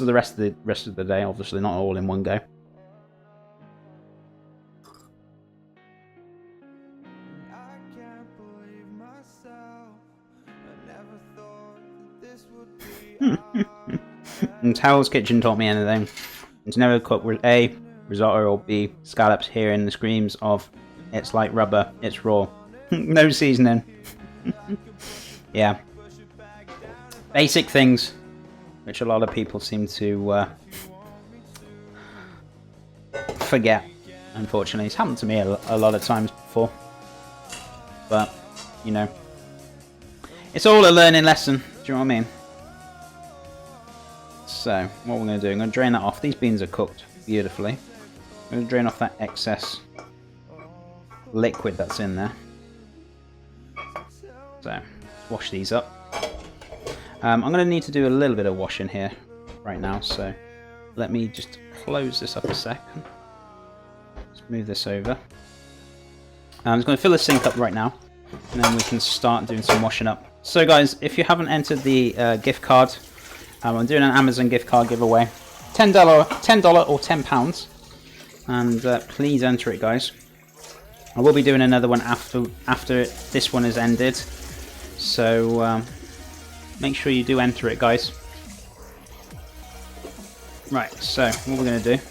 for the rest of the day. Obviously, not all in one go. And Hell's Kitchen taught me anything. It's never cooked with A, risotto, or B, scallops, hearing the screams of "it's like rubber, it's raw." No seasoning. Yeah. Basic things, which a lot of people seem to forget, unfortunately. It's happened to me a lot of times before. But, you know, it's all a learning lesson, do you know what I mean? So, what we're going to do, I'm going to drain that off. These beans are cooked beautifully. I'm going to drain off that excess liquid that's in there. So, wash these up. I'm going to need to do a little bit of washing here right now, so let me just close this up a second. Let's move this over. I'm just going to fill the sink up right now, and then we can start doing some washing up. So guys, if you haven't entered the gift card, I'm doing an Amazon gift card giveaway. $10 or £10, and please enter it, guys. I will be doing another one after this one is ended, so make sure you do enter it, guys. Right, so what we're going to do.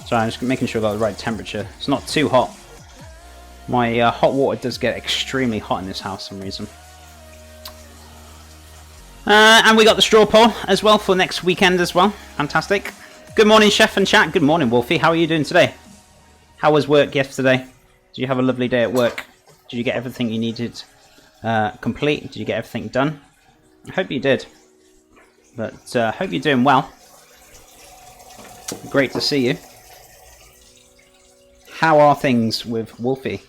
So I'm just making sure I've got the right temperature. It's not too hot. My hot water does get extremely hot in this house for some reason. And we got the straw poll as well for next weekend as well. Fantastic. Good morning, Chef and chat. Good morning, Wolfie. How are you doing today? How was work yesterday? Did you have a lovely day at work? Did you get everything you needed complete? Did you get everything done? I hope you did. But hope you're doing well. Great to see you. How are things with Wolfie?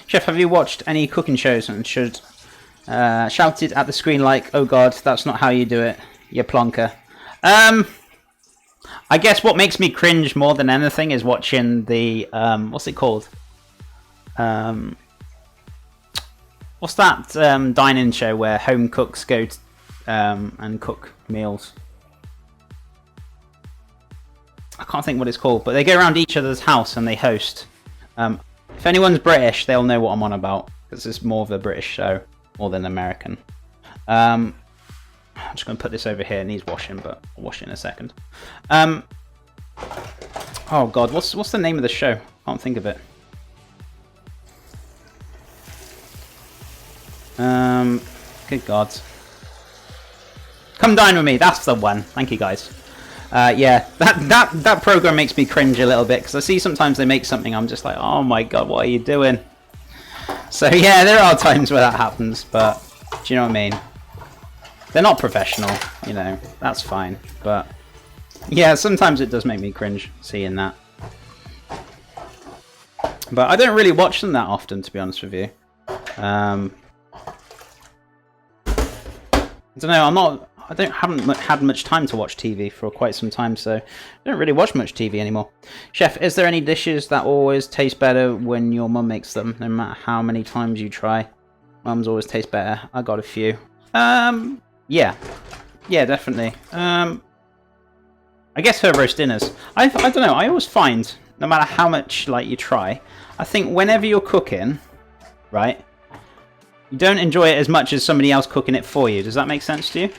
Chef, have you watched any cooking shows and shouted at the screen like, "Oh God, that's not how you do it, you plonker"? I guess what makes me cringe more than anything is watching the what's it called? What's that dining show where home cooks go and cook meals? I can't think what it's called, but they go around each other's house and they host. If anyone's British, they'll know what I'm on about, because it's more of a British show more than American. I'm just going to put this over here. It needs washing, but I'll wash it in a second. Oh God, what's the name of the show? I can't think of it. Good God. Come Dine With Me. That's the one. Thank you, guys. Yeah, that program makes me cringe a little bit, because I see sometimes they make something, I'm just like, oh my God, what are you doing? So yeah, there are times where that happens, but do you know what I mean? They're not professional, you know, that's fine. But yeah, sometimes it does make me cringe seeing that. But I don't really watch them that often, to be honest with you. I don't know, haven't had much time to watch TV for quite some time, so I don't really watch much TV anymore. Chef, is there any dishes that always taste better when your mum makes them, no matter how many times you try? Mum's always taste better. I got a few. Yeah, definitely. I guess her roast dinners. I don't know. I always find, no matter how much like you try, I think whenever you're cooking, right, you don't enjoy it as much as somebody else cooking it for you. Does that make sense to you?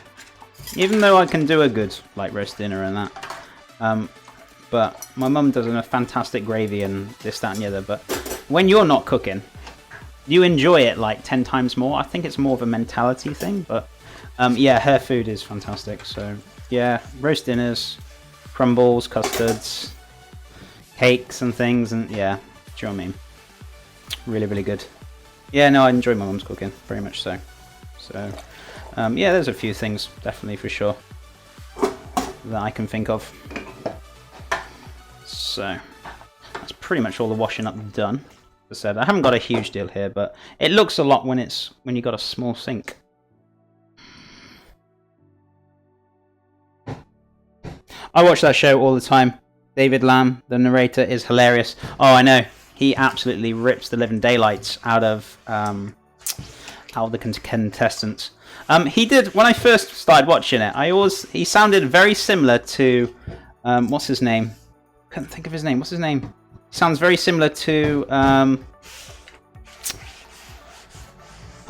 Even though I can do a good like roast dinner and that, but my mum does a fantastic gravy and this, that, and the other. But when you're not cooking, you enjoy it like 10 times more. I think it's more of a mentality thing, but yeah, her food is fantastic. So yeah, roast dinners, crumbles, custards, cakes and things, and yeah, do you know what I mean? Really, really good. Yeah, no, I enjoy my mum's cooking, very much so. So yeah, there's a few things, definitely, for sure, that I can think of. So that's pretty much all the washing up done. As I said, I haven't got a huge deal here, but it looks a lot when you've got a small sink. I watch that show all the time. David Lamb, the narrator, is hilarious. Oh, I know. He absolutely rips the living daylights out of the contestants. He did, when I first started watching it, he sounded very similar to what's his name? Couldn't think of his name. What's his name? He sounds very similar to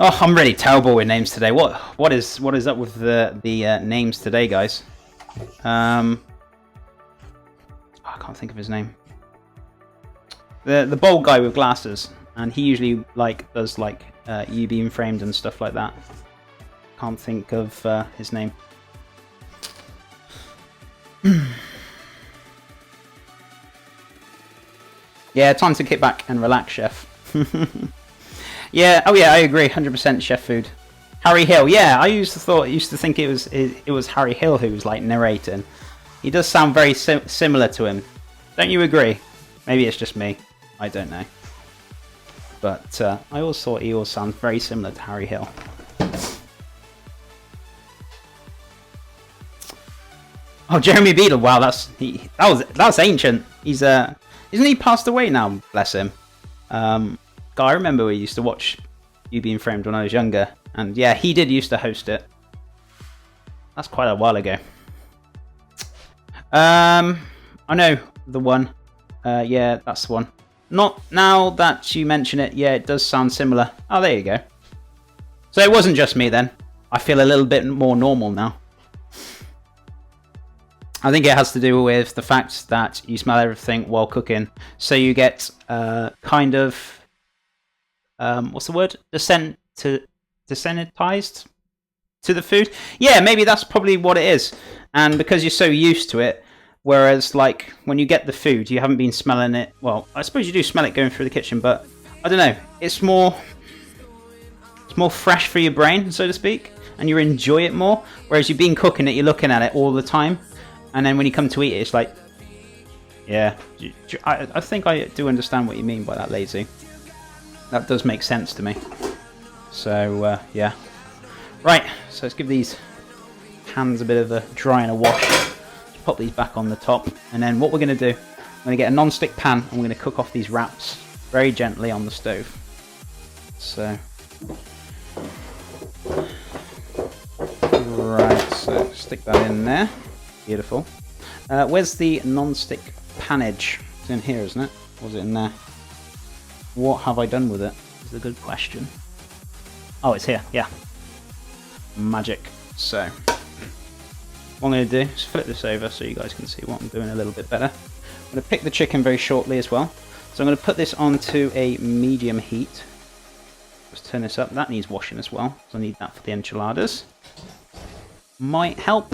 oh, I'm really terrible with names today. What is up with the names today, guys? I can't think of his name. The bald guy with glasses, and he usually does U-beam framed and stuff like that. Can't think of his name. Yeah, time to kick back and relax, Chef. Yeah, oh yeah, I agree, 100% Chef Food. Harry Hill, yeah, I used to think it was Harry Hill who was narrating. He does sound very similar to him. Don't you agree? Maybe it's just me. I don't know. But I always thought he always sounds very similar to Harry Hill. Oh, Jeremy Beadle! Wow, that's ancient. He's isn't he passed away now? Bless him. I remember we used to watch You Being Framed when I was younger, and yeah, he did used to host it. That's quite a while ago. I know the one. Yeah, that's the one. Not now that you mention it. Yeah, it does sound similar. Oh, there you go. So it wasn't just me then. I feel a little bit more normal now. I think it has to do with the fact that you smell everything while cooking, so you get kind of what's the word? Desensitized to the food. Yeah, maybe that's probably what it is. And because you're so used to it, whereas when you get the food, you haven't been smelling it. Well, I suppose you do smell it going through the kitchen, but I don't know. It's more fresh for your brain, so to speak, and you enjoy it more. Whereas you've been cooking it, you're looking at it all the time. And then when you come to eat it, it's like, yeah, I think I do understand what you mean by that, Lazy. That does make sense to me. So, yeah. Right, so let's give these hands a bit of a dry and a wash. Just pop these back on the top. And then what we're going to do, I'm going to get a non-stick pan and we're going to cook off these wraps very gently on the stove. So, right, so stick that in there. Beautiful. Where's the non-stick panage? It's in here, isn't it? Or was it in there? What have I done with it? Is a good question. Oh, it's here. Yeah. Magic. So, what I'm going to do is flip this over so you guys can see what I'm doing a little bit better. I'm going to pick the chicken very shortly as well. So I'm going to put this onto a medium heat. Let's turn this up. That needs washing as well, so I need that for the enchiladas. Might help.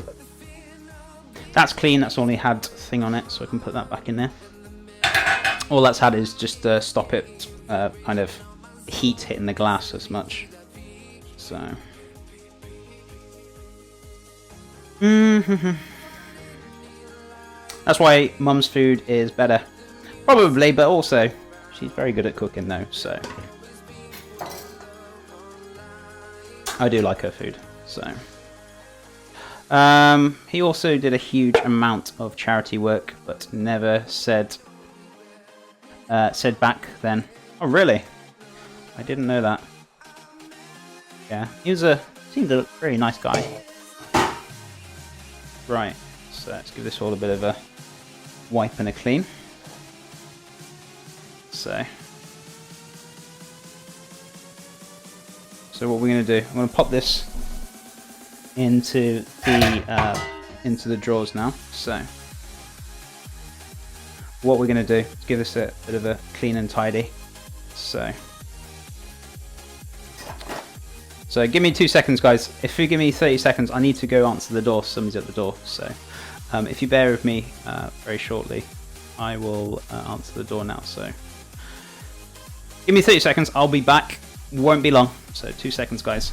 That's clean, that's only had thing on it, so I can put that back in there. All that's had is just stop it kind of heat hitting the glass as much. So. That's why Mum's food is better. Probably, but also, she's very good at cooking though, so. I do like her food, so. He also did a huge amount of charity work, but never said back then. Oh, really? I didn't know that. Yeah, seemed a very nice guy. Right, so let's give this all a bit of a wipe and a clean. So what we're going to do, I'm going to pop this into the drawers now. So what we're going to do is give this a bit of a clean and tidy. So give me 2 seconds, guys. If you give me 30 seconds, I need to go answer the door. Somebody's at the door. So if you bear with me very shortly, I will answer the door now. So give me 30 seconds. I'll be back. Won't be long. So 2 seconds, guys.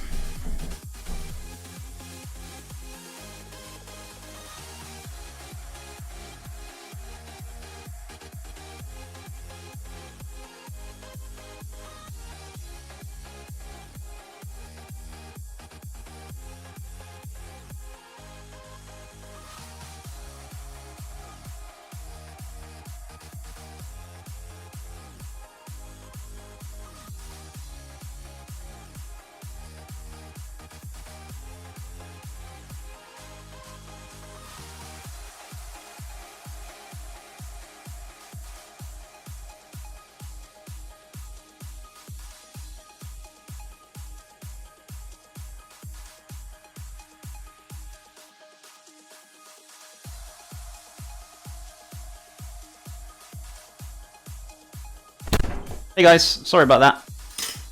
Hey guys, sorry about that.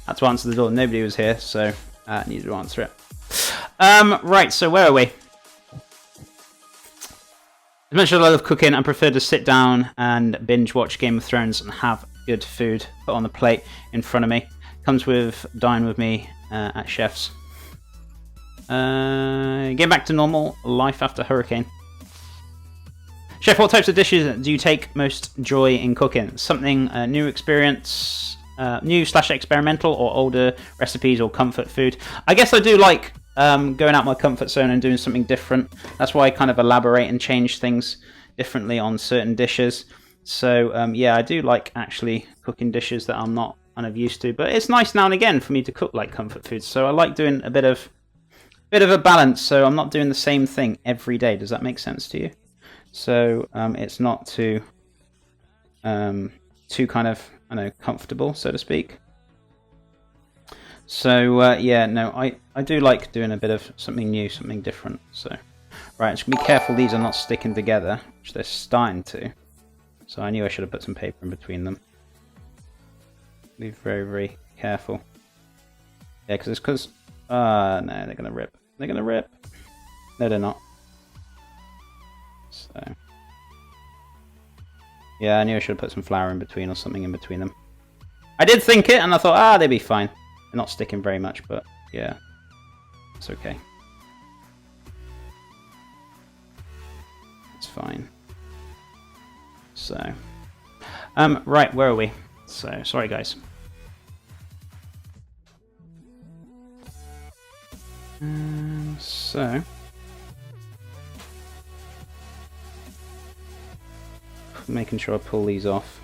Had to answer the door. Nobody was here, so I needed to answer it. Right, so where are we? As much as I love cooking, I prefer to sit down and binge watch Game of Thrones and have good food put on the plate in front of me. Comes with Dine With Me at Chef's. Getting back to normal life after hurricane. Chef, what types of dishes do you take most joy in cooking? Something new experience, new/experimental, or older recipes or comfort food? I guess I do like going out my comfort zone and doing something different. That's why I kind of elaborate and change things differently on certain dishes. So yeah, I do like actually cooking dishes that I'm not kind of used to. But it's nice now and again for me to cook like comfort foods. So I like doing a bit of a balance. So I'm not doing the same thing every day. Does that make sense to you? So it's not too kind of, I don't know, comfortable, so to speak. So yeah, no, I do like doing a bit of something new, something different. So right, just be careful these are not sticking together, which they're starting to. So I knew I should have put some paper in between them. Be very, very careful. Yeah, because no, they're gonna rip. They're gonna rip. No, they're not. So yeah, I knew I should have put some flour in between or something in between them. I did think it, and I thought, they'd be fine. They're not sticking very much, but yeah, it's okay. It's fine. So, right, where are we? So, sorry guys. So, making sure I pull these off.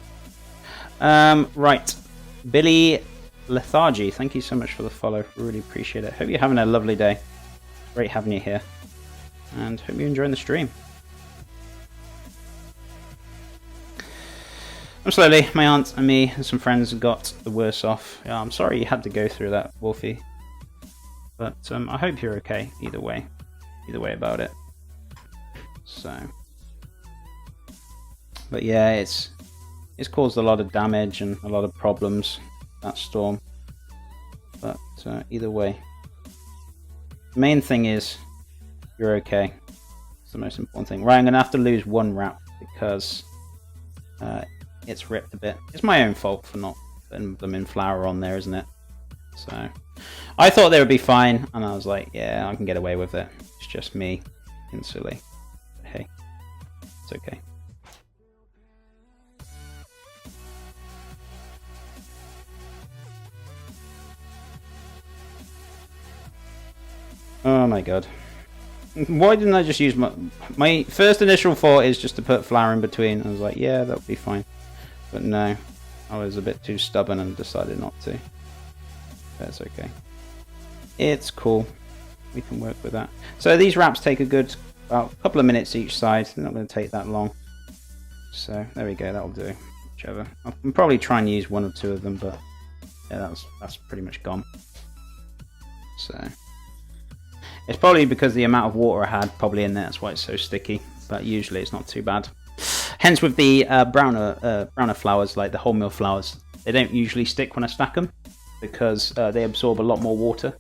Right, Billy Lethargy, thank you so much for the follow. Really appreciate it. Hope you're having a lovely day. Great having you here, and hope you're enjoying the stream. I'm slowly. My aunt and me and some friends got the worse off. Yeah, I'm sorry you had to go through that, Wolfie. But I hope you're okay. Either way about it. So, but yeah, it's caused a lot of damage and a lot of problems, that storm. But either way, the main thing is you're okay. It's the most important thing. Right, I'm gonna have to lose one wrap because it's ripped a bit. It's my own fault for not putting them in flour on there, isn't it? So I thought they would be fine, and I was like, yeah, I can get away with it. It's just me being silly. But hey, it's okay. Oh my god. Why didn't I just use my first initial thought is just to put flour in between. I was like, yeah, that would be fine. But no, I was a bit too stubborn and decided not to. That's okay. It's cool. We can work with that. So these wraps take about a couple of minutes each side. They're not going to take that long. So there we go. That'll do. Whichever. I'll probably try and use one or two of them, but yeah, that's pretty much gone. So it's probably because the amount of water I had probably in there. That's why it's so sticky. But usually it's not too bad. Hence with the browner flours, like the wholemeal flours, they don't usually stick when I stack them because they absorb a lot more water.